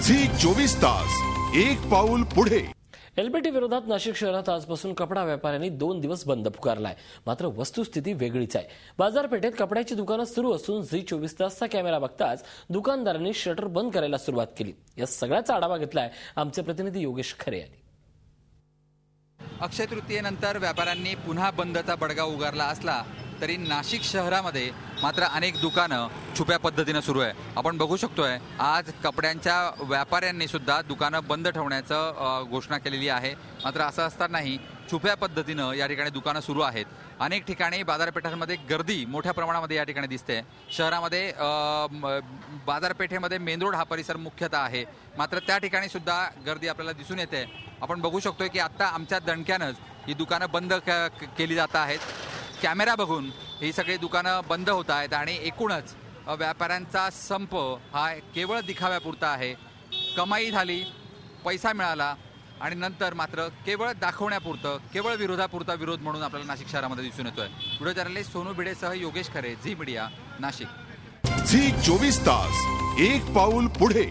Zee 24 तास एक पाऊल पुढे। एलबीटी विरोधात नाशिक शहरात आजपासून कपडा व्यापाऱ्यांनी 2 दिवस बंद पुकारलाय। मात्र वस्तुस्थिती वेगळीच आहे। बाजारपेठेत कपड्याची दुकानं सुरू असून झी 24 तासचा कॅमेरा बघताच दुकानदारांनी शटर बंद करायला सुरुवात केली। या सगळ्याचा आढावा घेतलाय आमचे प्रतिनिधी योगेश खरे यांनी। अक्षय तृतीयेनंतर व्यापाऱ्यांनी पुन्हा बंदचा बडगा उगारला असला तरी नाशिक शहरामध्ये मात्र अनेक दुकानं छुप्या पद्धतीने सुरू आहे। आपण बघू शकतोय आज कपड्यांच्या व्यापाऱ्यांनी सुद्धा दुकानं बंद ठेवण्याचं घोषणा केलेली आहे। मात्र असं असतानाही छुप्या पद्धतीनं या ठिकाणी दुकानं सुरू आहेत। अनेक ठिकाणी बाजारपेठांमध्ये गर्दी मोठ्या प्रमाणामध्ये या ठिकाणी दिसते। शहरामध्ये बाजारपेठेमध्ये मेन रोड हा परिसर मुख्यतः आहे, मात्र त्या ठिकाणी सुद्धा गर्दी आपल्याला दिसून येते। आपण बघू शकतोय की आता आमच्या दणक्यानंच ही दुकानं बंद केली जात आहेत। कॅमेरा बघून ही सगळी दुकानं बंद होत आहेत आणि एकूणच व्यापाऱ्यांचा संप हा केवळ दिखाव्यापुरता आहे। कमाई झाली, पैसा मिळाला आणि नंतर मात्र केवळ दाखवण्यापुरतं, केवळ विरोधापुरता विरोध म्हणून आपल्याला नाशिक शहरामध्ये दिसून येतोय। व्हिडिओ जर्नलिस्ट सोनू भिडेसह योगेश खरे, झी मीडिया, नाशिक। झी 24 तास एक पाऊल पुढे।